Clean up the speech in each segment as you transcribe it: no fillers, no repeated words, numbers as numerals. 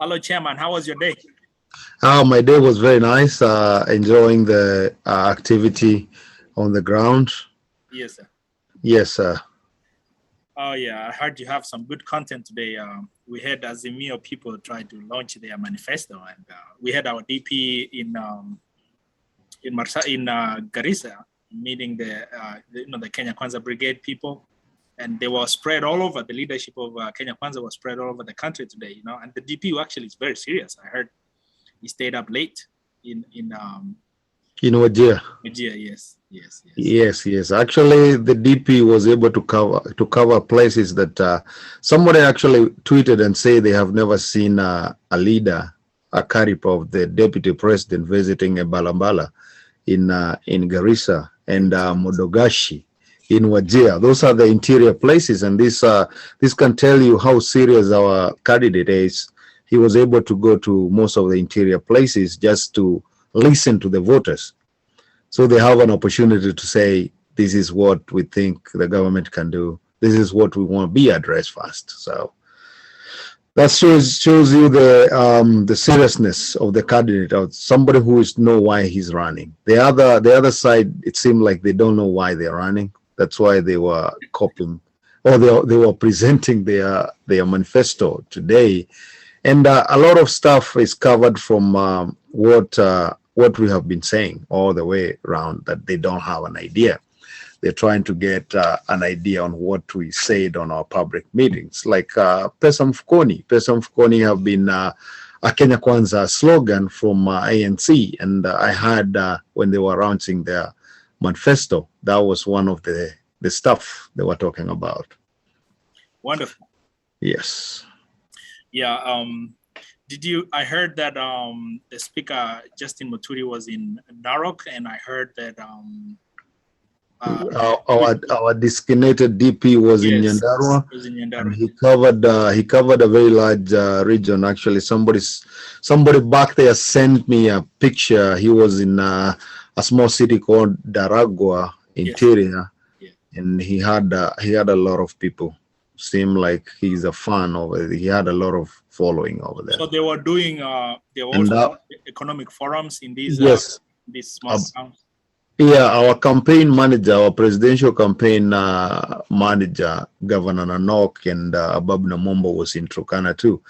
Hello, Chairman. How was your day? My day was very nice. Enjoying the activity on the ground. Yes, sir. Yes, sir. Oh, yeah. I heard you have some good content today. We had Azimio people try to launch their manifesto, and we had our DP in Garissa meeting the Kenya Kwanza Brigade people, and they were spread all over. The leadership of Kenya Kwanza was spread all over the country today. And the DP actually is very serious. I heard he stayed up late in Wajir. Yes. Actually, the DP was able to cover places that somebody actually tweeted and say they have never seen a leader, a Karip of the deputy president visiting a Balambala in Garissa and Modogashi in Wajir. Those are the interior places, and this can tell you how serious our candidate is. He was able to go to most of the interior places just to listen to the voters. So they have an opportunity to say, this is what we think the government can do. This is what we want to be addressed first. So that shows you the seriousness of the candidate, or somebody who know why he's running. The other side, it seemed like they don't know why they're running. That's why they were copying, or they were presenting their manifesto today. And a lot of stuff is covered from what we have been saying all the way around, that they don't have an idea. They're trying to get an idea on what we said on our public meetings. Like Pesa Mfukoni have been a Kenya Kwanza slogan from ANC. And I had when they were launching their manifesto, that was one of the stuff they were talking about. Wonderful. Yes. Yeah. I heard that the speaker, Justin Muturi, was in Narok, and I heard that our designated DP was in Nyandarua. And he covered a very large region. Actually, somebody back there sent me a picture. He was in a small city called Daragwa, interior, and he had a lot of people. Seemed like he's a fan of it. He had a lot of following over there. So they were doing economic forums in these these small towns. Yeah, our campaign manager, our presidential campaign manager, Governor Nanok and Abab Namombo was in Turkana too.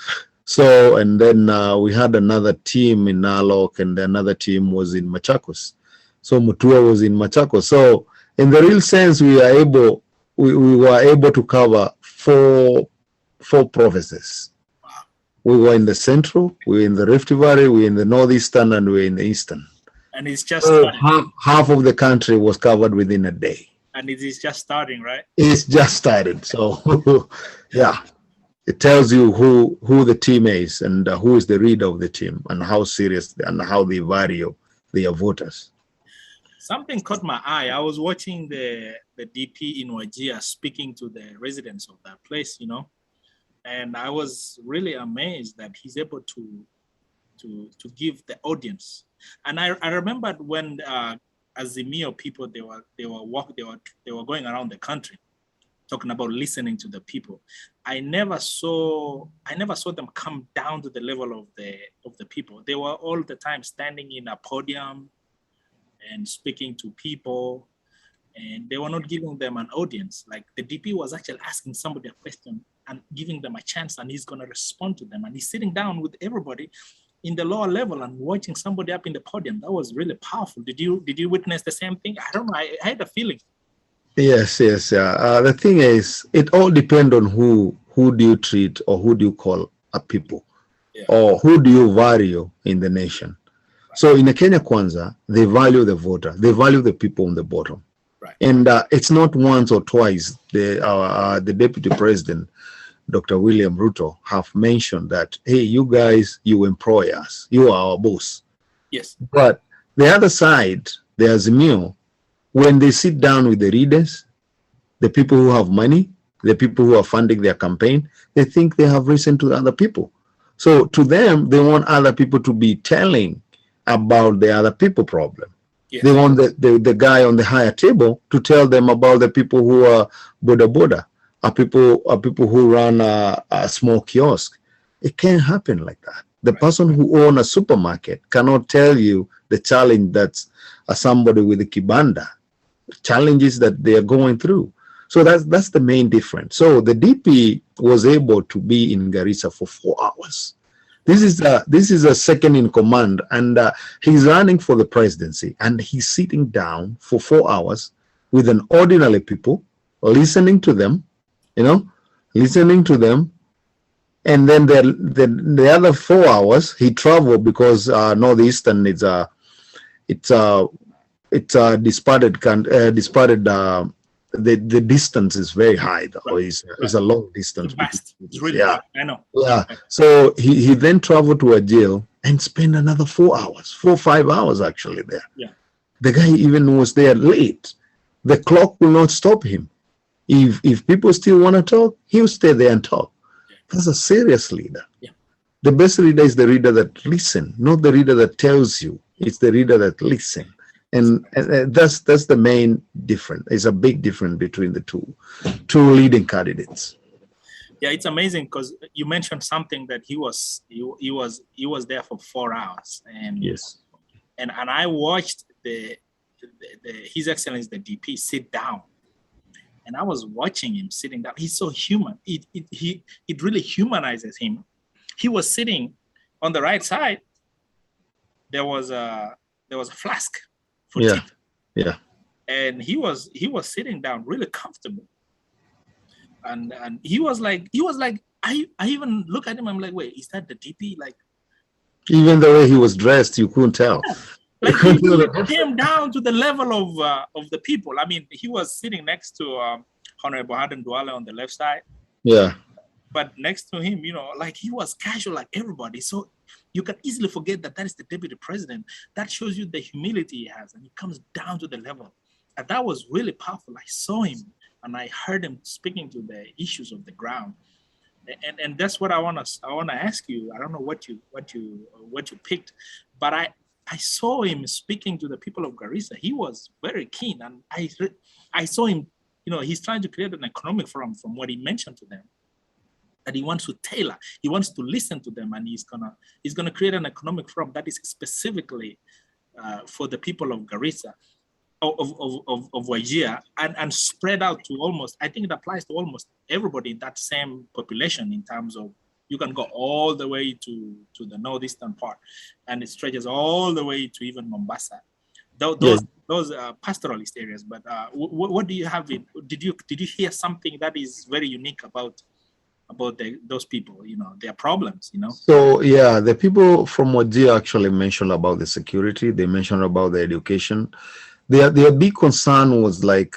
So, and then we had another team in Narok, and another team was in Machakos. So Mutua was in Machakos. So in the real sense, we were able to cover four provinces. We were in the central, we were in the Rift Valley, we were in the northeastern, and we were in the eastern. And it's just half of the country was covered within a day. And it is just starting, right? It's just started. So yeah, it tells you who the team is, and who is the leader of the team, and how serious and how they value their voters. Something caught my eye. I was watching the DP in Wajir speaking to the residents of that place, and I was really amazed that he's able to give the audience. And I remembered when Azimio people they were going around the country talking about listening to the people. I never saw them come down to the level of the people. They were all the time standing in a podium and speaking to people, and they were not giving them an audience. Like the DP was actually asking somebody a question and giving them a chance, and he's going to respond to them. And he's sitting down with everybody in the lower level and watching somebody up in the podium. That was really powerful. Did you witness the same thing? I don't know. I had a feeling. Yes. The thing is, it all depends on who do you treat, or who do you call a people, or who do you value in the nation. So in the Kenya Kwanza, they value the voter. They value the people on the bottom. Right. And it's not once or twice. The deputy president, Dr. William Ruto, have mentioned that, hey, you guys, you employ us. You are our boss. Yes. But the other side, the Azimio, when they sit down with the leaders, the people who have money, the people who are funding their campaign, they think they have listened to other people. So to them, they want other people to be telling about the other people problem. Yes. They want the guy on the higher table to tell them about the people who are boda, are people who run a small kiosk. It can't happen like that. The person who owns a supermarket cannot tell you the challenge that's somebody with a kibanda, challenges that they are going through. So that's the main difference. So the DP was able to be in Garissa for 4 hours. This is a second in command, and he's running for the presidency, and he's sitting down for 4 hours with an ordinary people, listening to them, listening to them. And then the other 4 hours he traveled, because northeastern it's a disparate the distance is very high though. It's a long distance. It's really vast. I know. Yeah. So he then traveled to a jail and spent another 4 hours, 4 or 5 hours actually there. Yeah. The guy even was there late. The clock will not stop him. If people still want to talk, he'll stay there and talk. That's a serious leader. Yeah. The best leader is the reader that listens, not the reader that tells you. It's the reader that listens. And that's the main difference. It's a big difference between the two leading candidates. Yeah, it's amazing because you mentioned something that he was there for 4 hours, and yes, and I watched His Excellency the DP sit down, and I was watching him sitting down. He's so human. It really humanizes him. He was sitting on the right side. There was a flask. Yeah, yeah. And he was sitting down really comfortable, and he was like I even look at him. I'm like, wait, is that the DP? Like, even the way he was dressed, you couldn't tell. Yeah. Like he really came down to the level of the people. I mean, he was sitting next to Honorable Haden Duale on the left side. Yeah. But next to him, like he was casual like everybody. So you can easily forget that is the deputy president. That shows you the humility he has, and he comes down to the level. And that was really powerful. I saw him and I heard him speaking to the issues of the ground. And that's what I wanna ask you. I don't know what you picked, but I saw him speaking to the people of Garissa. He was very keen, and I saw him. He's trying to create an economic forum from what he mentioned to them. That he wants to tailor, he wants to listen to them, and he's gonna create an economic forum that is specifically for the people of Garissa, of Wajir, and spread out to almost. I think it applies to almost everybody in that same population in terms of you can go all the way to the northeastern part, and it stretches all the way to even Mombasa. Those pastoralist areas. But what do you have? Did you hear something that is very unique about those people, their problems, So yeah, the people from Wajir actually mentioned about the security. They mentioned about the education. Their big concern was like,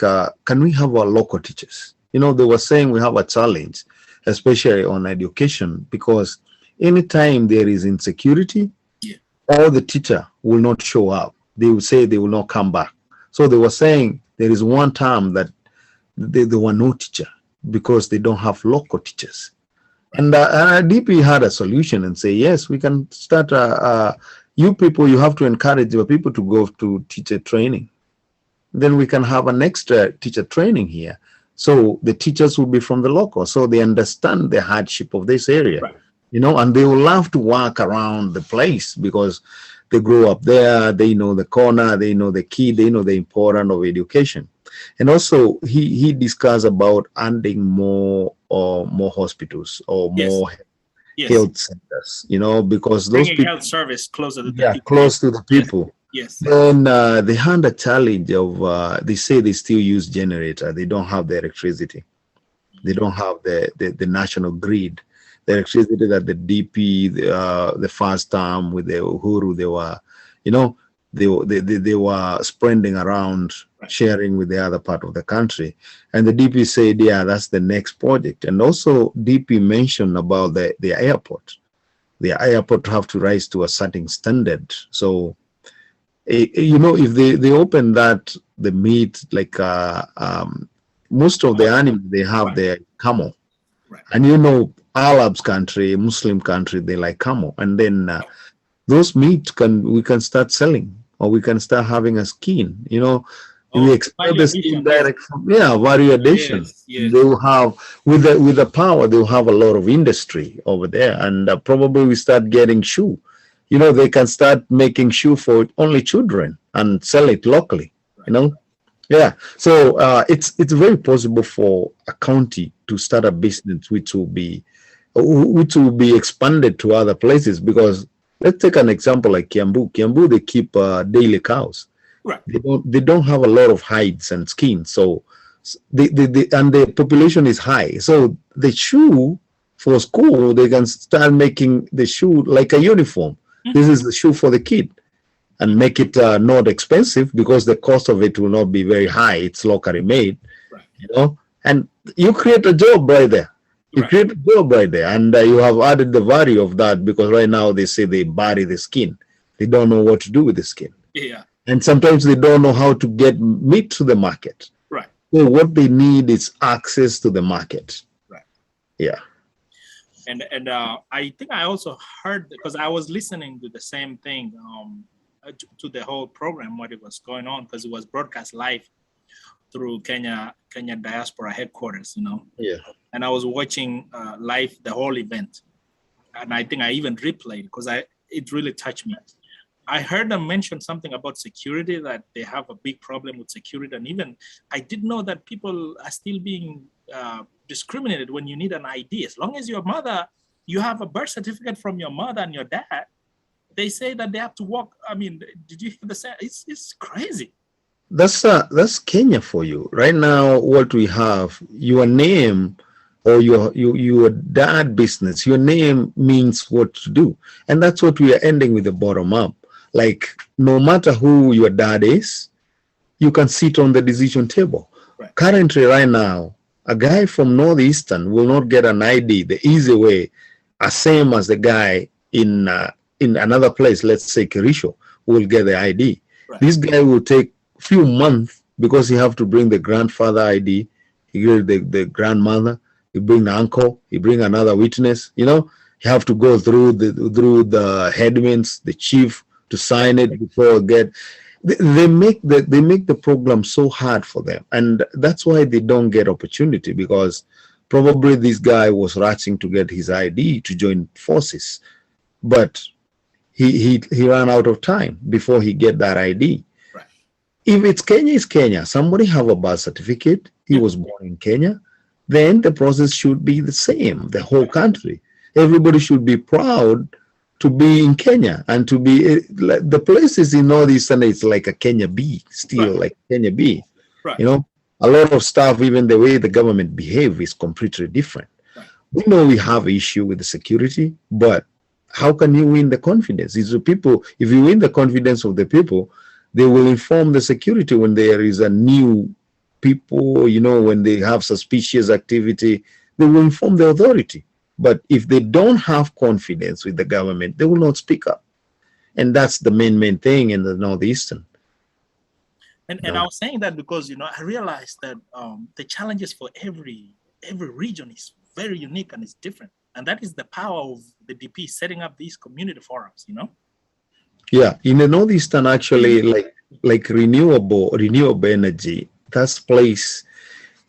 can we have our local teachers? They were saying we have a challenge, especially on education, because anytime there is insecurity, all the teacher will not show up. They will say they will not come back. So they were saying there is one time that there were no teacher, because they don't have local teachers. And DP had a solution and say, yes, we can start, you people, you have to encourage your people to go to teacher training. Then we can have an extra teacher training here. So the teachers will be from the local, so they understand the hardship of this area, right. And they will love to walk around the place because they grow up there, they know the corner, they know the key, they know the importance of education. And also, he discussed about adding more hospitals or more health centers, because those bringing people health service closer to the people. Close to the people. Yes. Then they had a challenge of they say they still use generator. They don't have the electricity. They don't have the national grid. The electricity that the DP the first time with the Uhuru they were, they were spreading around, sharing with the other part of the country. And the DP said, yeah, that's the next project. And also DP mentioned about the airport. The airport have to rise to a certain standard. So, if they open that, the meat, like most of the animals, they have their camel. Right. And Arabs country, Muslim country, they like camel. And then those meat we can start selling, or we can start having a skin. Oh, We export value the skin addition. Yes. direct from, yeah, value addition. Yes. Yes. They will have, with the power, they will have a lot of industry over there, and probably we start getting shoe. You know, they can start making shoe for only children and sell it locally. You know, yeah. So it's very possible for a county to start a business which will be expanded to other places, because let's take an example like Kiambu. Kiambu, they keep daily cows. Right. They don't have a lot of hides and skin, so and the population is high. So the shoe for school, they can start making the shoe like a uniform. This is the shoe for the kid, and make it not expensive, because the cost of it will not be very high. It's locally made, Right. you know, and you create a job right there. You Right. create a job right there, and you have added the value of that, because right now they say they bury the skin. They don't know what to do with the skin. Yeah. And sometimes they don't know how to get meat to the market. Right. So what they need is access to the market. Right. Yeah. And I think I also heard, because I was listening to the same thing, to the whole program, what it was going on, because it was broadcast live through Kenya Diaspora headquarters, you know. Yeah. And I was watching live the whole event, and I think I even replayed, because it really touched me. I heard them mention something about security, that they have a big problem with security, and even I didn't know that people are still being discriminated when you need an ID. As long as your mother, you have a birth certificate from your mother and your dad, they say that they have to walk. I mean, did you hear the same? It's crazy. That's Kenya for you. Right now, what we have, your name or your dad business, your name means what to do. And that's what we are ending with the bottom up. Like, no matter who your dad is, you can sit on the decision table. Right. Currently, right now, a guy from Northeastern will not get an ID the easy way, as same as the guy in another place, let's say Kerisho, will get the ID. Right. This guy will take few months, because he have to bring the grandfather ID, he get the grandmother, he bring the uncle, he bring another witness. You know, he have to go through the headwinds, the chief, to sign it before they make the program so hard for them, and that's why they don't get opportunity, because probably this guy was rushing to get his ID to join forces, but he ran out of time before he get that ID. Right. If it's Kenya, it's Kenya. Somebody have a birth certificate, he was born in Kenya, then the process should be the same, the whole country. Everybody should be proud to be in Kenya, and to be the places in Northeastern, it's like a Kenya B, still. Right. Like Kenya B. Right. You know, a lot of stuff, even the way the government behave, is completely different. Right. We know we have issue with the security, but how can you win the confidence? It's the people. If you win the confidence of the people, they will inform the security when there is a new people, you know, when they have suspicious activity, they will inform the authority. But if they don't have confidence with the government, they will not speak up. And that's the main thing in the Northeastern. And I was saying that because, you know, I realized that the challenges for every region is very unique and it's different. And that is the power of the DP setting up these community forums, you know? Yeah, in the Northeastern, actually, like renewable energy, that place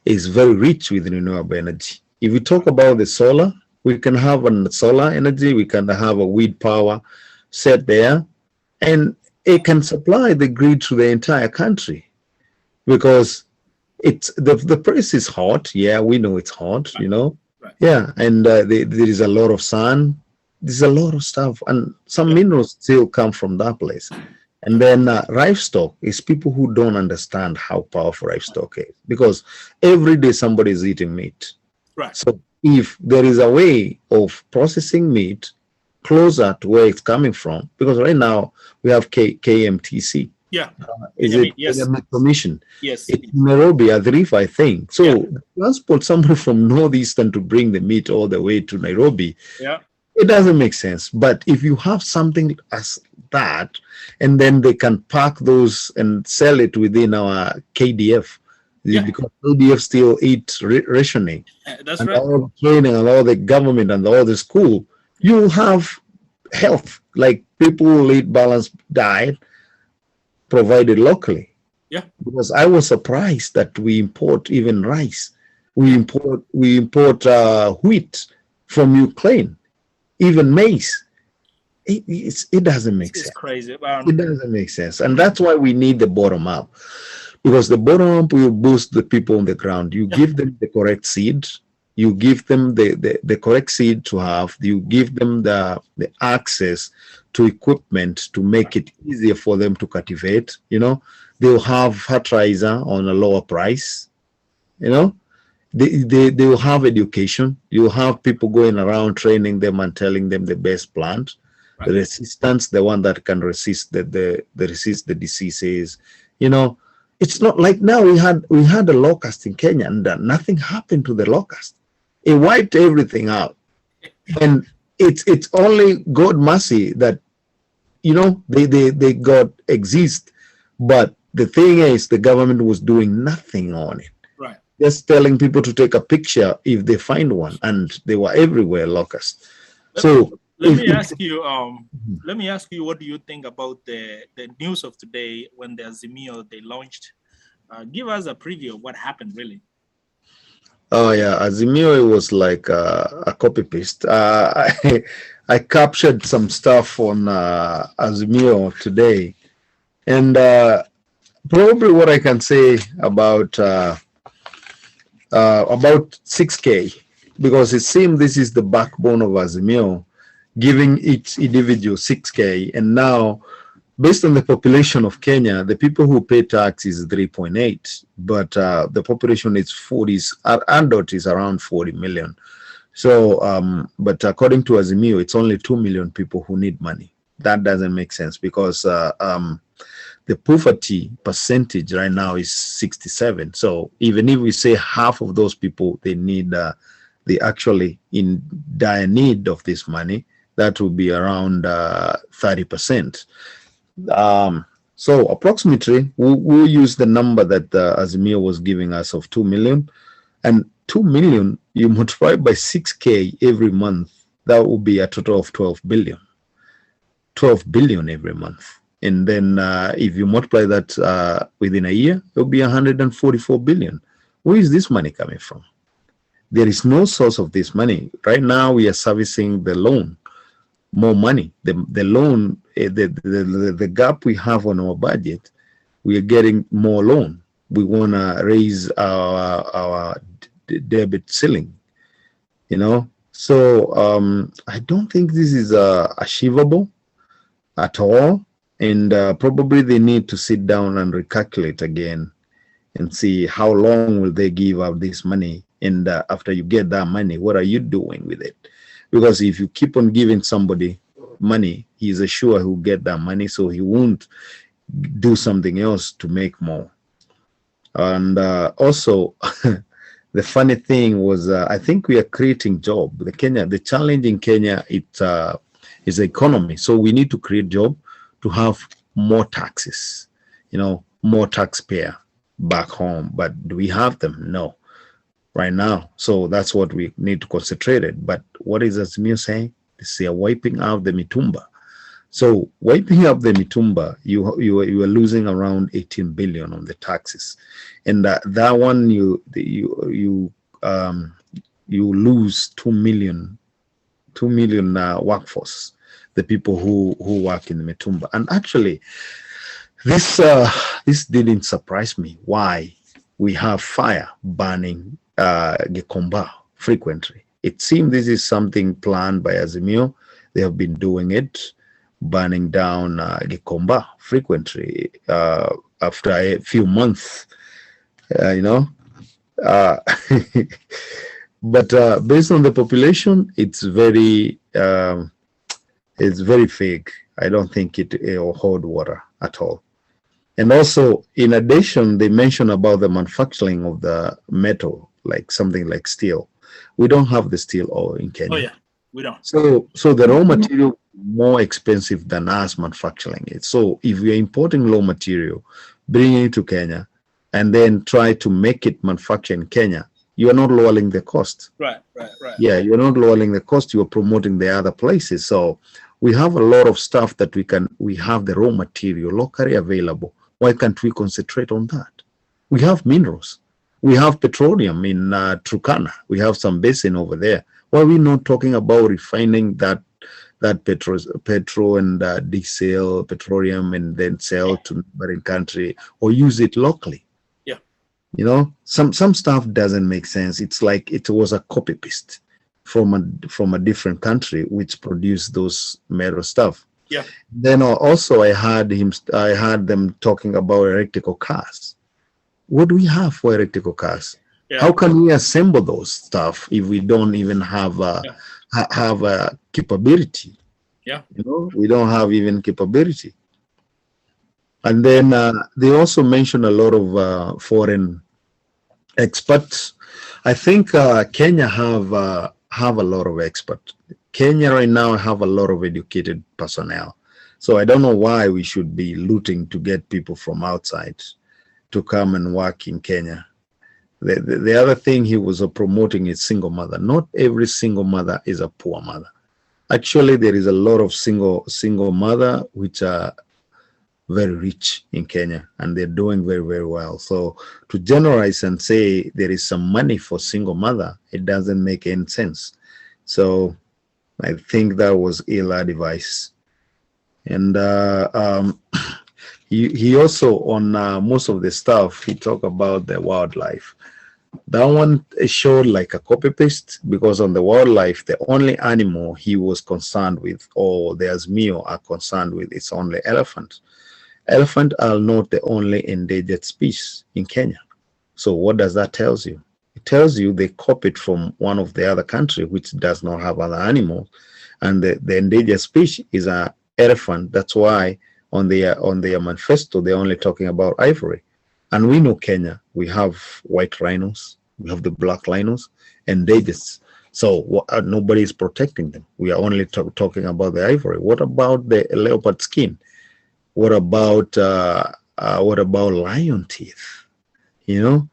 is very rich with renewable energy. If we talk about the solar, we can have a solar energy, we can have a wind power set there, and it can supply the grid to the entire country, because it's the place is hot. Yeah, we know it's hot, you know. Right. Yeah, and there is a lot of sun. There's a lot of stuff, and some minerals still come from that place. And then livestock is people who don't understand how powerful livestock is, because every day somebody is eating meat. Right. So if there is a way of processing meat closer to where it's coming from, because right now we have KMTC. Yeah. Is it yes. Commission? Yes. It's Nairobi, Adrifa, I think. So transport somebody from Northeastern to bring the meat all the way to Nairobi. Yeah. It doesn't make sense. But if you have something as that, and then they can pack those and sell it within our KDF, because KDF still eat rationing. That's and right. All the training and all the government and all the school, you have health, like people will eat balanced diet provided locally. Yeah. Because I was surprised that we import even rice. We import wheat from Ukraine, even maize. It doesn't make It's sense. crazy. It doesn't make sense. And that's why we need the bottom up. Because the bottom up will boost the people on the ground. You yeah. give them the correct seed, you give them the correct seed to have, you give them the access to equipment to make it easier for them to cultivate. They'll have fertilizer on a lower price. you know they will have education. You'll have people going around training them and telling them the best plant, the resistance, the one that can resist resist the diseases. you know it's not like now we had a locust in Kenya, and nothing happened to the locust. It wiped everything out. And it's only God mercy that they got exist. But the thing is, the government was doing nothing on it, Right. just telling people to take a picture if they find one, and they were everywhere, locusts. So let me ask you, what do you think about the news of today when the Azimio they launched? Give us a preview of what happened really. Oh yeah, Azimio, it was like a copy paste. I captured some stuff on Azimio today, and probably what I can say about 6K, because it seems this is the backbone of Azimio, giving each individual 6K, and now, based on the population of Kenya, the people who pay tax is 3.8, but the population is 40s, adult is around 40 million. So, but according to Azimio, it's only 2 million people who need money. That doesn't make sense, because the poverty percentage right now is 67. So even if we say half of those people, they actually in dire need of this money, that will be around 30%. So approximately, we'll use the number that Azimio was giving us of 2 million, and 2 million, you multiply by 6K every month, that will be a total of 12 billion. 12 billion every month. And then if you multiply that within a year, it'll be 144 billion. Where is this money coming from? There is no source of this money. Right now, we are servicing the loan. More money. The loan, the gap we have on our budget, we are getting more loan. We want to raise our debit ceiling, So I don't think this is achievable at all. And probably they need to sit down and recalculate again and see how long will they give out this money. And after you get that money, what are you doing with it? Because if you keep on giving somebody money, he's sure he'll get that money, so he won't do something else to make more. And also, the funny thing was, I think we are creating job. The challenge in Kenya, is the economy. So we need to create job to have more taxes, more taxpayer back home. But do we have them? No, right now. So that's what we need to concentrate it. But what is Azimio saying? They are wiping out the mitumba. So wiping out the mitumba, you are losing around 18 billion on the taxes, and that one you lose 2 million workforce, the people who work in the mitumba. And actually, this didn't surprise me. Why we have fire burning Gikomba frequently? It seems this is something planned by Azimio. They have been doing it, burning down Gikomba frequently after a few months, But based on the population, it's very fake. I don't think it will hold water at all. And also, in addition, they mentioned about the manufacturing of the metal, like something like steel. We don't have the steel ore in Kenya. Oh yeah, we don't. So the raw material more expensive than us manufacturing it. So if we are importing raw material, bringing it to Kenya, and then try to make it manufacture in Kenya, you are not lowering the cost. Right. Yeah, you're not lowering the cost. You are promoting the other places. So we have a lot of stuff that we have the raw material locally available, Why can't we concentrate on that? We have minerals. We have petroleum in Turkana. We have some basin over there. Why are we not talking about refining that petrol and diesel, petroleum, and then sell to neighboring country or use it locally? Yeah. You know, some stuff doesn't make sense. It's like it was a copy paste from a different country which produced those metal stuff. Yeah. Then also I had them talking about electrical cars. What do we have for electrical cars? Yeah. How can we assemble those stuff if we don't even have a capability? Yeah. You know, we don't have even capability. And then they also mentioned a lot of foreign experts. I think Kenya have a lot of experts. Kenya right now have a lot of educated personnel. So I don't know why we should be looting to get people from outside to come and work in Kenya. The other thing he was promoting is single mother. Not every single mother is a poor mother. Actually, there is a lot of single mother which are very rich in Kenya, and they're doing very, very well. So to generalize and say there is some money for single mother, it doesn't make any sense. So I think that was ill advice. And he also, on most of the stuff, he talked about the wildlife. That one showed like a copy paste, because on the wildlife, the only animal he was concerned with, or the Azimio are concerned with, is only elephant. Elephant are not the only endangered species in Kenya. So what does that tell you? It tells you they copied from one of the other country which does not have other animals, and the endangered species is an elephant. That's why on their manifesto they're only talking about ivory. And we know Kenya, we have white rhinos, we have the black rhinos, endangered. So nobody is protecting them. We are only talking about the ivory. What about the leopard skin? What about lion teeth? You know,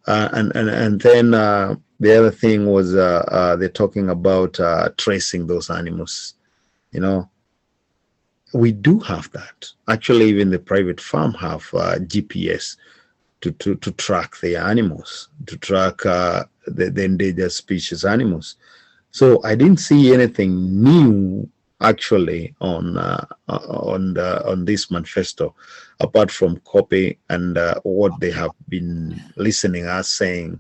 and then the other thing was they're talking about tracing those animals. You know, we do have that. Actually, even the private farm have GPS to track their animals, to track the endangered species animals. So I didn't see anything new actually on this manifesto, apart from copy and what they have been listening us saying.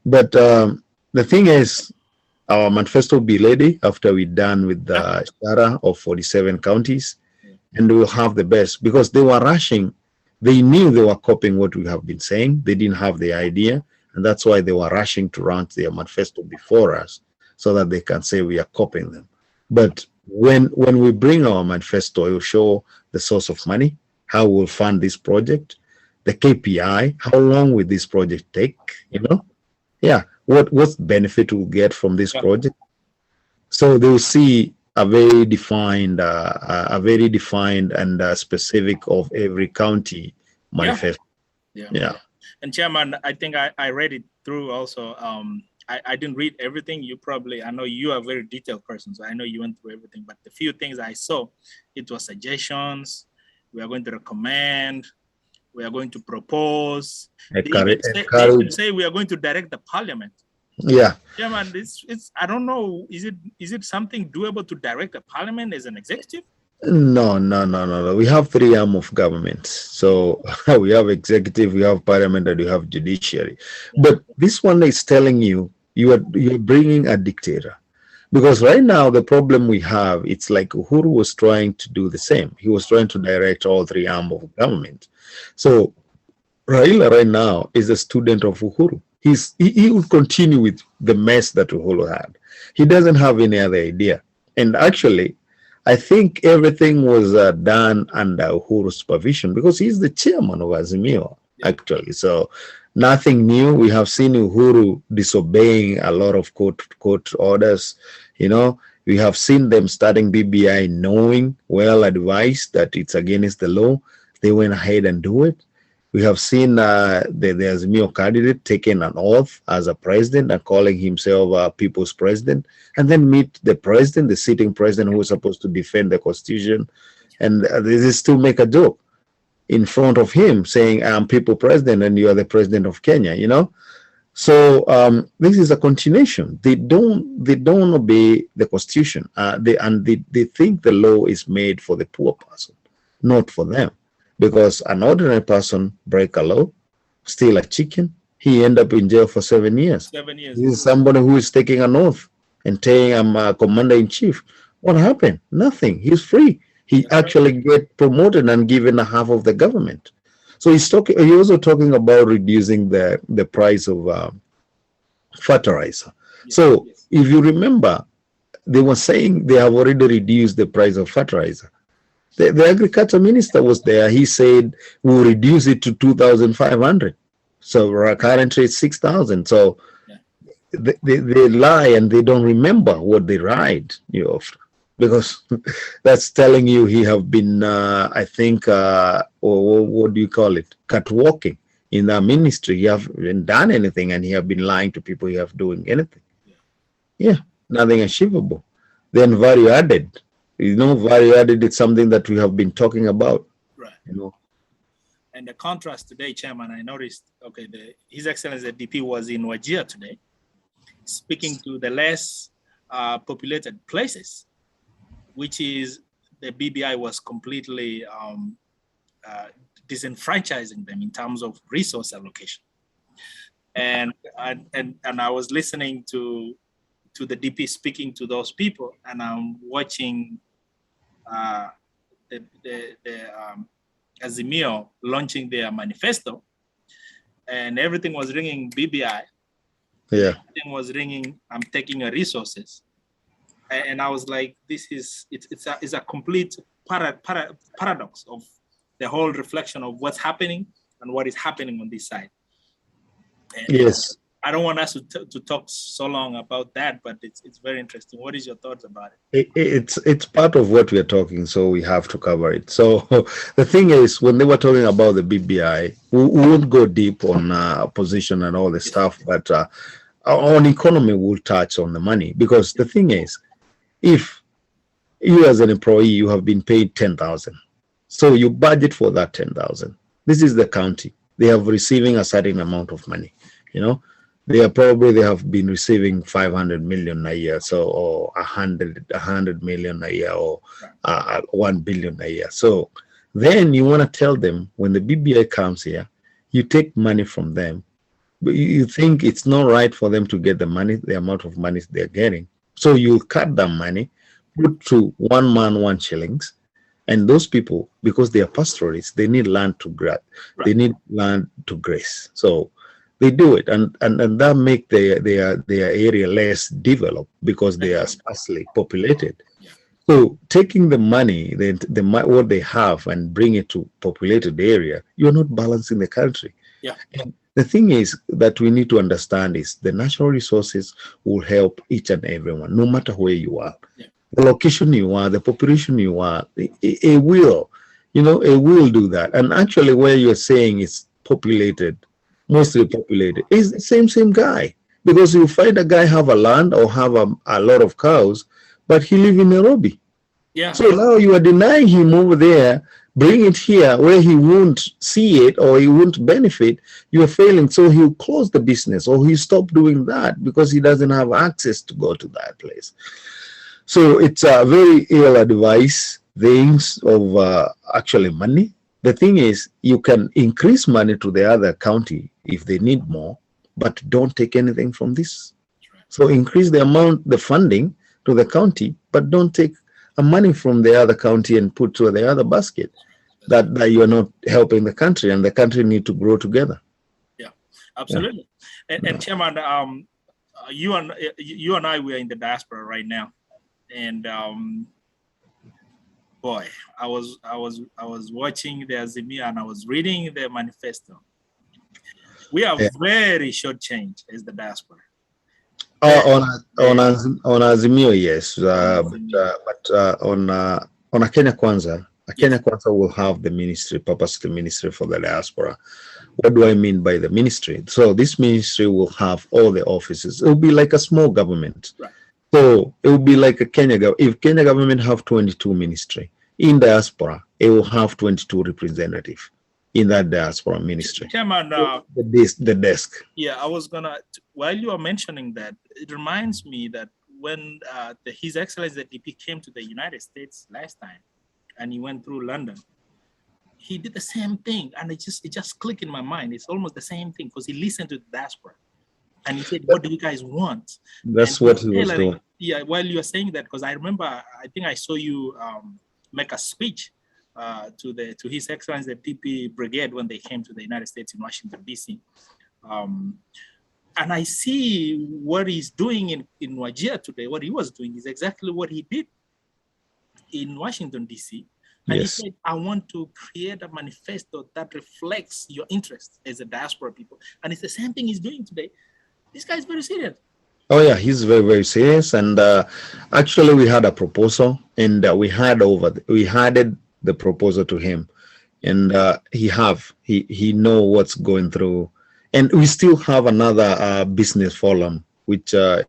But the thing is, our manifesto will be ready after we're done with the shara of 47 counties, and we'll have the best, because they were rushing. They knew they were copying what we have been saying. They didn't have the idea, and that's why they were rushing to run their manifesto before us, so that they can say we are copying them. But when we bring our manifesto, it will show the source of money, how we'll fund this project, the KPI, how long will this project take, you know? Yeah, what benefit we'll get from this project. So they'll see a very defined and specific of every county manifesto. Yeah. And Chairman, I think I read it through also. I didn't read everything. I know you are a very detailed person, so I know you went through everything. But the few things I saw, it was suggestions. We are going to recommend. We are going to propose. They even say we are going to direct the parliament. Yeah. Yeah, man. It's I don't know. Is it something doable to direct the parliament as an executive? No. We have 3 arms of government. So we have executive, we have parliament, and we have judiciary. But this one is telling you're bringing a dictator. Because right now the problem we have, it's like Uhuru was trying to do the same. He was trying to direct all 3 arms of government. So Raila right now is a student of Uhuru. He will continue with the mess that Uhuru had. He doesn't have any other idea. And actually, I think everything was done under Uhuru's supervision, because he's the chairman of Azimio, actually. So nothing new. We have seen Uhuru disobeying a lot of court orders. You know, we have seen them starting BBI knowing, well advised, that it's against the law. They went ahead and do it. We have seen the Azimio candidate taking an oath as a president and calling himself a people's president, and then meet the president, the sitting president, who is supposed to defend the constitution, and this is to make a joke. in front of him saying, I'm people president and you are the president of Kenya, you know. So this is a continuation. They don't obey the constitution. They think the law is made for the poor person, not for them. Because an ordinary person break a law, steal a chicken, he end up in jail for 7 years. 7 years. This is somebody who is taking an oath and saying, I'm a commander in chief. What happened? Nothing. He's free. He actually get promoted and given a half of the government. So he's also talking about reducing the price of fertilizer. Yes, so yes. If you remember, they were saying they have already reduced the price of fertilizer. The agriculture minister was there. He said we'll reduce it to 2,500. So currently it's 6,000. So yeah. they lie and they don't remember what they write. You know, because that's telling you he have been, I think, or what do you call it, catwalking in the ministry. He haven't done anything and he have been lying to people he have doing anything. Yeah, nothing achievable. Then value added. You know, value added is something that we have been talking about. Right. You know. And the contrast today, Chairman, I noticed, okay, His Excellency the DP was in Wajir today, speaking to the less populated places, which is the BBI was completely disenfranchising them in terms of resource allocation. And I was listening to the DP speaking to those people, and I'm watching the Azimio launching their manifesto, and everything was ringing BBI. Yeah, everything was ringing. I'm taking your resources, and I was like, this is it's a complete paradox of the whole reflection of what's happening and what is happening on this side. And yes. I don't want us to talk so long about that, but it's very interesting. What is your thoughts about it? It's part of what we are talking, so we have to cover it. So the thing is, when they were talking about the BBI, we won't go deep on position and all this stuff, but on economy, we'll touch on the money, because the thing is, if you as an employee, you have been paid 10,000, so you budget for that 10,000. This is the county. They have receiving a certain amount of money, you know. They have been receiving 500 million a year, so, or 100 million a year, or 1 billion a year. So then you want to tell them, when the BBI comes here, you take money from them, but you think it's not right for them to get the money, the amount of money they're getting. So you cut that money, put to 1 man 1 shillings, and those people, because they are pastoralists, they need land to graze. Right. They need land to graze. So they do it, and that make their area less developed, because they are sparsely populated. Yeah. So taking the money, what they have, and bring it to populated area, you're not balancing the country. Yeah. And the thing is that we need to understand is the natural resources will help each and everyone, no matter where you are. Yeah. The location you are, the population you are, it will, you know, it will do that. And actually, where you're saying it's populated, mostly populated, is the same guy, because you find a guy have a land or have a lot of cows, but he live in Nairobi. Yeah. So now you are denying him over there, bring it here where he won't see it or he won't benefit. You are failing, so he'll close the business or he stop doing that because he doesn't have access to go to that place. So it's a very ill-advised things of actually money. The thing is, you can increase money to the other county if they need more, but don't take anything from this. So increase the amount, the funding to the county, but don't take money from the other county and put to the other basket. That you are not helping the country, and the country need to grow together. Yeah, absolutely. Yeah. And Chairman, you and I, we are in the diaspora right now, and boy, I was watching the Azimio and I was reading the manifesto. We are very shortchanged as the diaspora. On Azimio, yes, but on a Kenya Kwanza, Kenya Kwanza will have the ministry, purposely ministry for the diaspora. What do I mean by the ministry? So this ministry will have all the offices. It will be like a small government. Right. So it will be like a if Kenya government have 22 ministry, in diaspora, it will have 22 representatives. in that diaspora ministry. Chairman, the desk. Yeah, I was gonna, while you are mentioning that, it reminds me that when His Excellency the DP came to the United States last time, and he went through London, he did the same thing, and it just clicked in my mind. It's almost the same thing, because he listened to the diaspora, and he said, "What do you guys want?" That's what he was doing. Yeah, while you were saying that, because I remember, I think I saw you make a speech to His Excellency the DP Brigade when they came to the United States in Washington D.C. And I see what he's doing in Wajir today. What he was doing is exactly what he did in Washington D.C. And Yes. he said, "I want to create a manifesto that reflects your interests as a diaspora people." And it's the same thing he's doing today. This guy is very serious. Oh yeah, he's very, very serious. And actually, we had a proposal, and we handed the proposal to him, and he know what's going through. And we still have another business forum, which Yeah.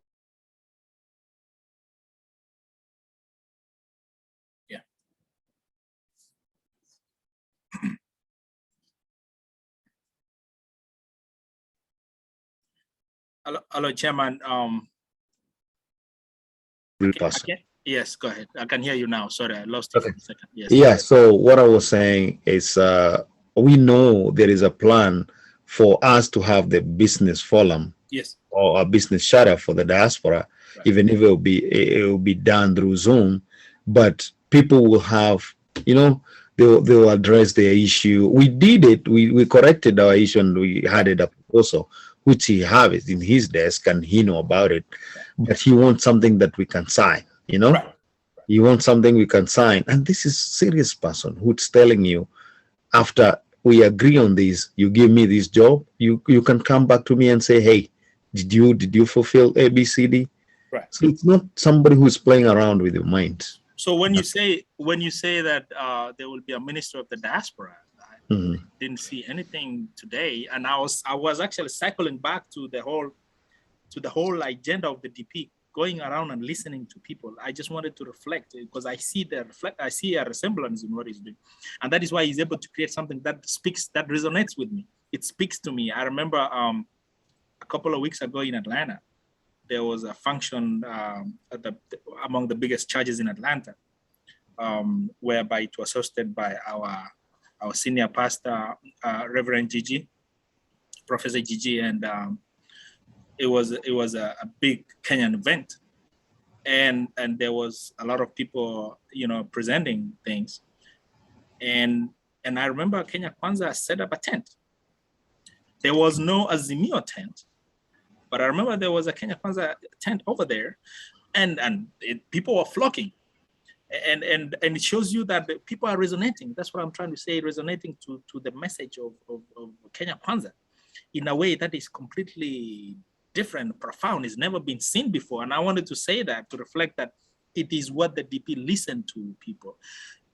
Hello, Chairman. Yes, go ahead. I can hear you now. Sorry, I lost you for a second. Yes. Yeah. So what I was saying is, we know there is a plan for us to have the business forum, Yes, or a business charter for the diaspora, right. even if it will be done through Zoom, but people will have, they will address their issue. We did it. We corrected our issue, and we had it a proposal, which he have it in his desk, and he know about it. But he wants something that we can sign. Right. You want something we can sign, and this is serious person who's telling you, after we agree on this, you give me this job, you can come back to me and say, "Hey, did you fulfill A, B, C, D?" Right. So it's not somebody who's playing around with your mind. So when you say that there will be a minister of the diaspora, I didn't see anything today, and I was actually cycling back to the whole agenda of the DP, going around and listening to people. I just wanted to reflect, because I see a resemblance in what he's doing, and that is why he's able to create something that resonates with me. It speaks to me. I remember a couple of weeks ago in Atlanta, there was a function among the biggest churches in Atlanta, whereby it was hosted by our senior pastor, Reverend Gigi, Professor Gigi, and it was a big Kenyan event, and there was a lot of people, presenting things, and I remember Kenya Kwanza set up a tent. There was no Azimio tent, but I remember there was a Kenya Kwanza tent over there, and people were flocking, and it shows you that the people are resonating. That's what I'm trying to say, resonating to the message of Kenya Kwanza in a way that is completely different, profound. It's never been seen before. And I wanted to say that to reflect that it is what the DP listened to people.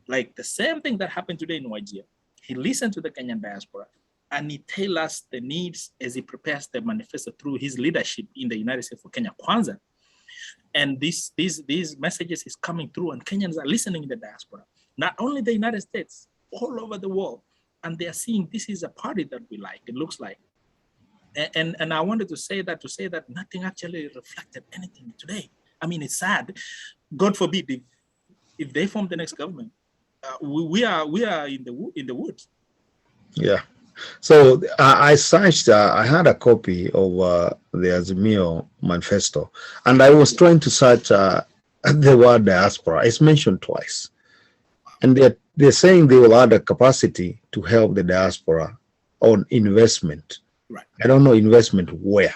Like the same thing that happened today in Wajir. He listened to the Kenyan diaspora, and he tell us the needs as he prepares the manifesto through his leadership in the United States for Kenya Kwanza. And these messages is coming through, and Kenyans are listening in the diaspora, not only the United States, all over the world. And they are seeing this is a party that we like, it looks like. And I wanted to say that nothing actually reflected anything today. I mean, it's sad. God forbid if they form the next government, we are in the woods. Yeah. So I searched. I had a copy of the Azimio Manifesto, and I was trying to search the word diaspora. It's mentioned twice, and they're saying they will add a capacity to help the diaspora on investment. Right. I don't know investment where.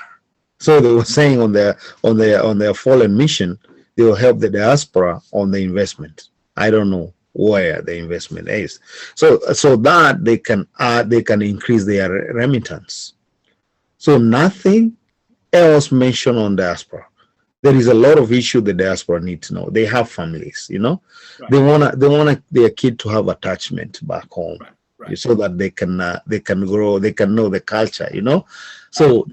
So they were saying on their foreign mission, they will help the diaspora on the investment. I don't know where the investment is. So that they can increase their remittance. So nothing else mentioned on diaspora. There is a lot of issue the diaspora need to know. They have families, Right. They want their kid to have attachment back home. Right. Right. So that they can grow, they can know the culture, So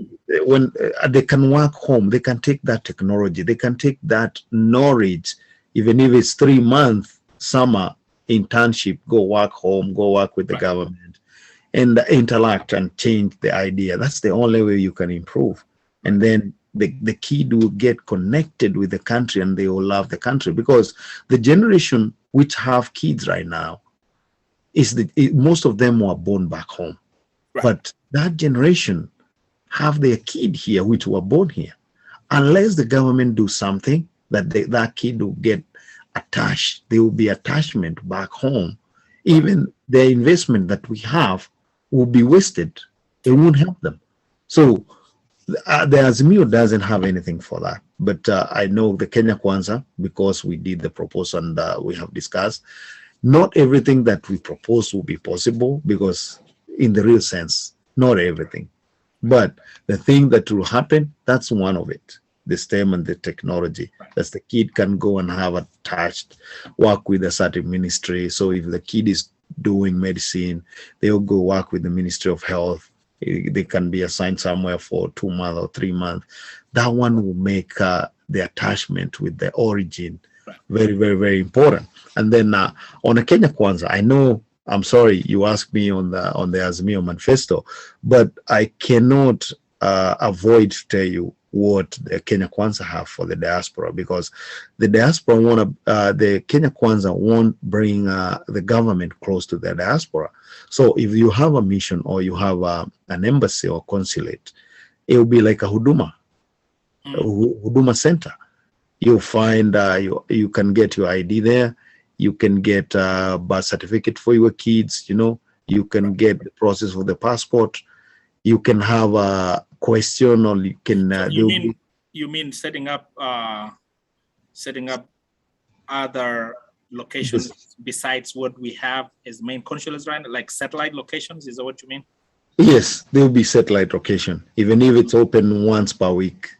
when they can work home, they can take that technology, they can take that knowledge, even if it's 3 months summer internship, go work home, go work with the government, and interact and change the idea. That's the only way you can improve. And then the kid will get connected with the country and they will love the country, because the generation which have kids right now most of them were born back home. Right. But that generation have their kid here which were born here. Unless the government do something, that kid will get attached. There will be attachment back home. Even the investment that we have will be wasted. It won't help them. So the Azimio doesn't have anything for that. But I know the Kenya Kwanza, because we did the proposal and we have discussed, not everything that we propose will be possible, because in the real sense, not everything. But the thing that will happen, that's one of it. The STEM and the technology. That's the kid can go and have attached, work with a certain ministry. So if the kid is doing medicine, they'll go work with the Ministry of Health. They can be assigned somewhere for 2 months or 3 months. That one will make the attachment with the origin very, very, very important. And then on the Kenya Kwanza, I know, I'm sorry you asked me on the Azimio Manifesto, but I cannot avoid to tell you what the Kenya Kwanza have for the diaspora, because the diaspora the Kenya Kwanza won't bring the government close to the diaspora. So if you have a mission or you have an embassy or consulate, it will be like a Huduma center. You'll find you can get your ID there. You can get a birth certificate for your kids. You can get the process for the passport. You can have a question, or you can. You mean setting up other locations besides what we have as main consulates, right? Like satellite locations? Is that what you mean? Yes, there will be satellite location, even if it's open once per week,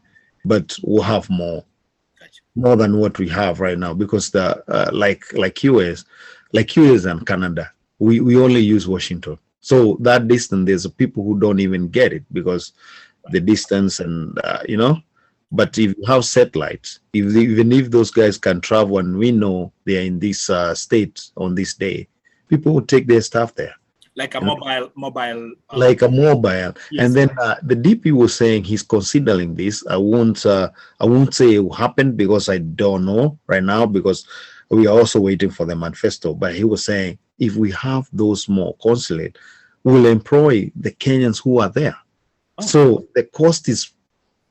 but we'll have more than what we have right now, because the like US and Canada, we only use Washington. So that distance, there's people who don't even get it because the distance and But if you have satellites, even if those guys can travel and we know they are in this state on this day, people will take their stuff there. Like a mobile. Like a mobile. Yes. And then the DP was saying he's considering this. I won't say it will happen because I don't know right now, because we are also waiting for the manifesto. But he was saying if we have those more consulate, we'll employ the Kenyans who are there. Oh. So the cost is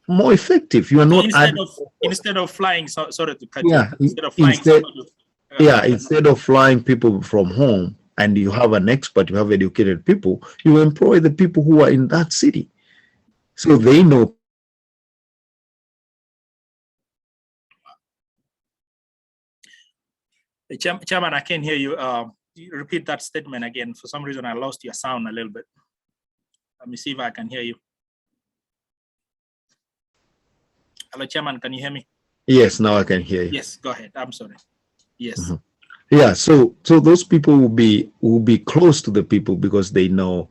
more effective. You are not instead of flying. Sorry to cut you. Instead of flying people from home, and you have an expert, you have educated people, you employ the people who are in that city, so they know. Chairman, I can't hear you. Repeat that statement again. For some reason, I lost your sound a little bit. Let me see if I can hear you. Hello, Chairman, can you hear me? Yes, now I can hear you. Yes, go ahead. I'm sorry. Yes. Mm-hmm. Yeah, so those people will be close to the people because they know.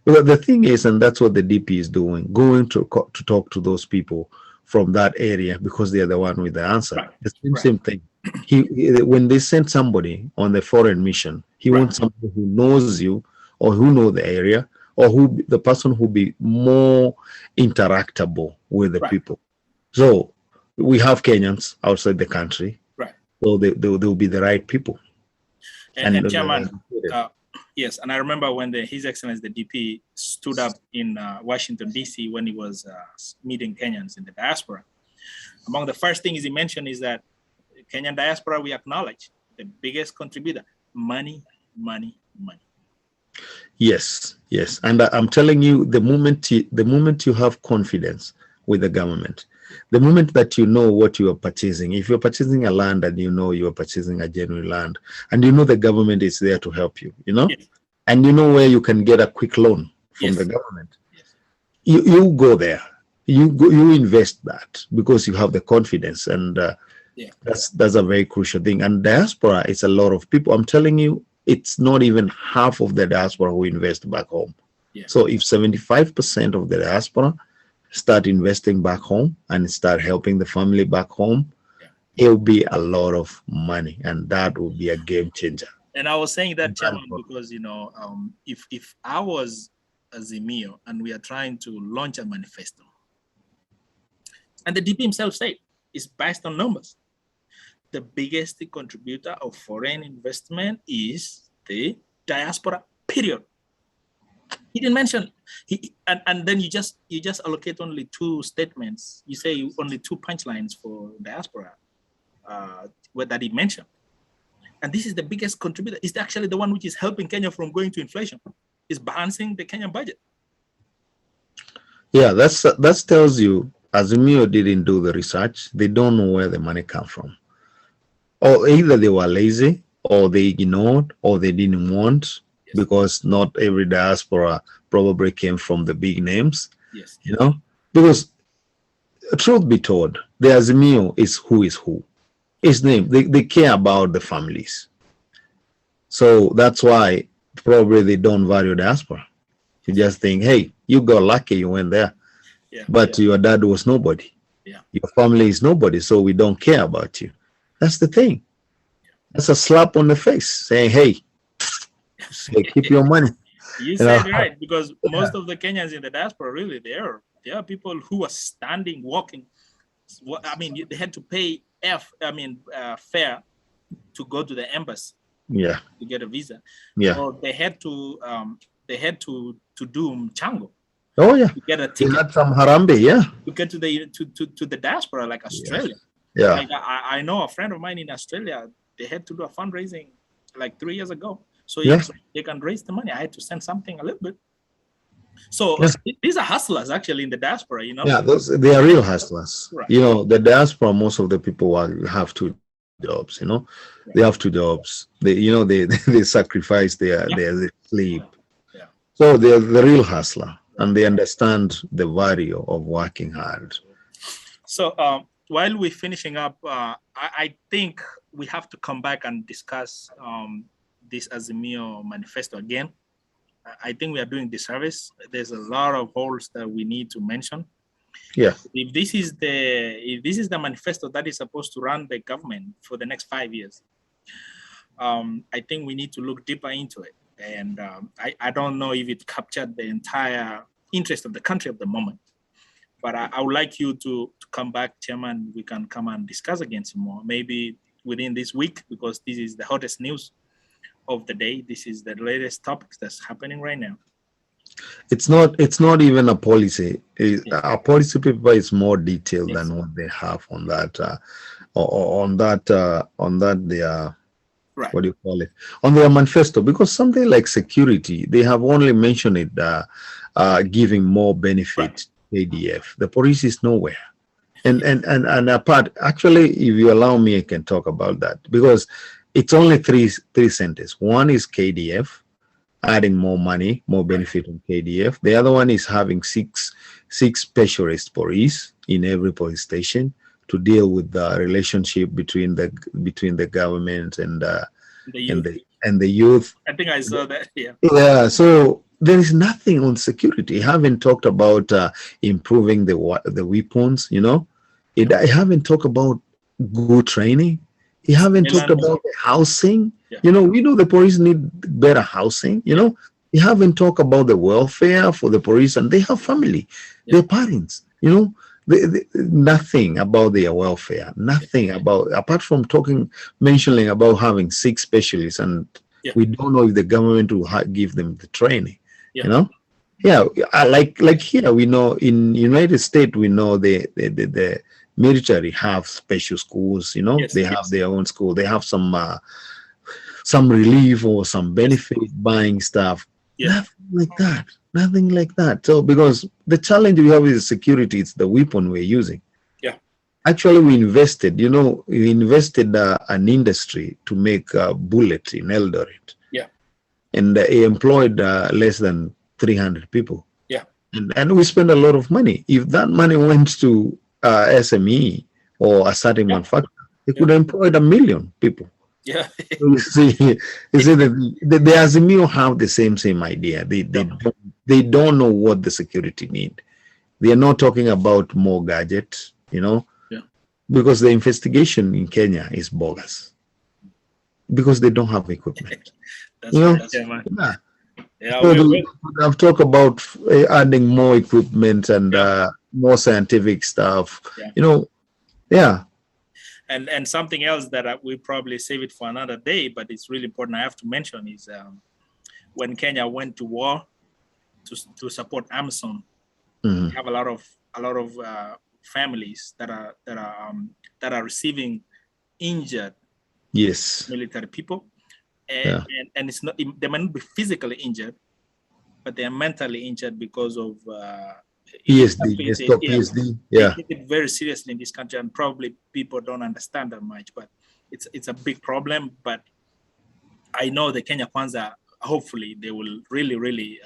Well, the thing is, and that's what the DP is doing, going to talk to those people from that area because they are the one with the answer. Right. The same thing. When they send somebody on the foreign mission, he wants somebody who knows you or who know the area, or the person who be more interactable with the people. So we have Kenyans outside the country. So they will be the right people. And Chairman, yes, and I remember when His Excellency the DP stood up in Washington, D.C. when he was meeting Kenyans in the diaspora. Among the first things he mentioned is that Kenyan diaspora, we acknowledge the biggest contributor, money. Yes, and I'm telling you, the moment you have confidence with the government, the moment that you know what you are purchasing, if you're purchasing a land and you know you are purchasing a genuine land, and you know the government is there to help you, and you know where you can get a quick loan from the government, you go there, you invest that because you have the confidence, and that's a very crucial thing. And diaspora is a lot of people. I'm telling you, it's not even half of the diaspora who invest back home. So if 75% of the diaspora start investing back home and start helping the family back home, it'll be a lot of money, and that will be a game changer. And I was saying that, Chairman, because if I was Azimio and we are trying to launch a manifesto, and the DP himself said it's based on numbers. The biggest contributor of foreign investment is the diaspora. Period. He didn't mention and then you just allocate only 2 statements. You say only 2 punchlines for diaspora that he mentioned. And this is the biggest contributor. It's actually the one which is helping Kenya from going to inflation. It's balancing the Kenyan budget. Yeah, that tells you Azimio didn't do the research. They don't know where the money comes from. Or either they were lazy, or they ignored, or they didn't want, because not every diaspora probably came from the big names. Yes. Because truth be told, the Azimio is who. His name, they care about the families. So that's why probably they don't value diaspora. You just think, hey, you got lucky, you went there. Yeah. But your dad was nobody. Yeah. Your family is nobody, so we don't care about you. That's the thing. That's a slap on the face saying, hey, keep your money. You said right, because most of the Kenyans in the diaspora, really, there are people who are standing, walking. I mean, they had to pay fare to go to the embassy. Yeah. To get a visa. Yeah. Or they had to do mchango. Oh yeah. To get a ticket. They had some harambe, yeah. To get to the diaspora, like Australia. Yeah. Like I know a friend of mine in Australia. They had to do a fundraising like 3 years ago, so they can raise the money. I had to send something a little bit. So these are hustlers actually in the diaspora, Yeah, they are real hustlers. Right. The diaspora, most of the people have 2 jobs. They have 2 jobs. They sacrifice their sleep. Yeah. So they're the real hustler, and they understand the value of working hard. So while we're finishing up, I think we have to come back and discuss this Azimio manifesto again. I think we are doing disservice. There's a lot of holes that we need to mention. Yeah. If this is the manifesto that is supposed to run the government for the next 5 years, I think we need to look deeper into it. And I don't know if it captured the entire interest of the country at the moment. But I would like you to come back, Chairman. We can come and discuss again some more, maybe within this week, because this is the hottest news of the day. This is the latest topics that's happening right now. It's not even a policy. A policy paper is more detailed than what they have on that. Right. What do you call it? On their manifesto, because something like security, they have only mentioned it giving more benefit. ADF. The police is nowhere. And apart, actually, if you allow me, I can talk about that, because it's only three sentences. One is KDF, adding more money, more benefit on KDF. The other one is having six specialist police in every police station to deal with the relationship between the government and the youth. I think I saw that. Yeah. Yeah. So there is nothing on security. I haven't talked about improving the weapons. I haven't talked about good training. You haven't talked about the housing. Yeah. We know the police need better housing. You haven't talked about the welfare for the police, and they have family, their parents. Nothing about their welfare. Nothing about, apart from mentioning about having 6 specialists, and we don't know if the government will give them the training. Like here, we know in United States, we know the military have special schools. They have their own school. They have some relief or some benefit buying stuff. Nothing like that. So because the challenge we have is security, it's the weapon we're using. Yeah. Actually, we invested an industry to make a bullet in Eldoret. Yeah. And he employed less than 300 people. Yeah. And we spent a lot of money. If that money went to SME or a certain manufacturer, they could have employed 1 million people. Yeah. You see the Azimio have the same idea. They don't know what the security need. They are not talking about more gadgets, because the investigation in Kenya is bogus. because they don't have equipment. That's You know, right, Chairman. yeah. Yeah, So I've talked about adding more equipment and more scientific stuff. Yeah. You know, yeah. And something else that we probably save it for another day, but it's really important. I have to mention is when Kenya went to war to support Amazon, we have a lot of families that are receiving injured military people, and it's not, they might not be physically injured, but they are mentally injured because of PSD. They stop PSD. They take it very seriously in this country, and probably people don't understand that much, but it's a big problem. But I know the Kenya Kwanza, hopefully they will really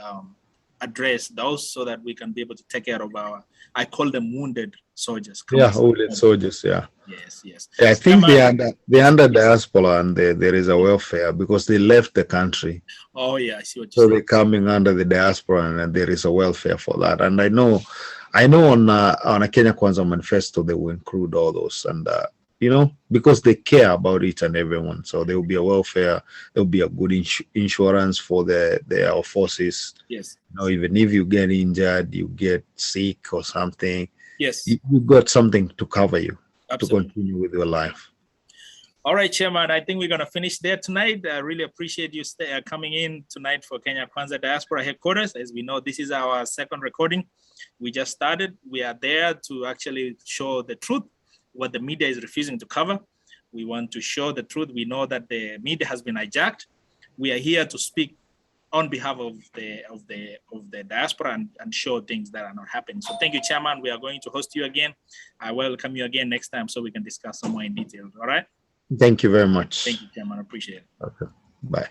address those so that we can be able to take care of I call them wounded soldiers. Wounded soldiers, Yes. Yeah, I think they're under diaspora, and there is a welfare because they left the country. Oh yeah, I see what you're saying. So they're coming under the diaspora, and there is a welfare for that. And I know on a Kenya Kwanza manifesto they will include all those, and you know, because they care about each and everyone. So there will be a welfare, there will be a good insurance for our forces. Yes. You know, even if you get injured, you get sick or something. Yes. You got something to cover you. Absolutely. To continue with your life. All right, Chairman, I think we're going to finish there tonight. I really appreciate you coming in tonight for Kenya Kwanza Diaspora headquarters. As we know, this is our second recording. We just started. We are there to actually show the truth, what the media is refusing to cover. We want to show the truth. We know that the media has been hijacked. We are here to speak on behalf of the diaspora and show things that are not happening. So thank you, Chairman. We are going to host you again. I welcome you again next time so we can discuss some more in detail. All right? Thank you very much. Thank you, Chairman. I appreciate it. Okay. Bye.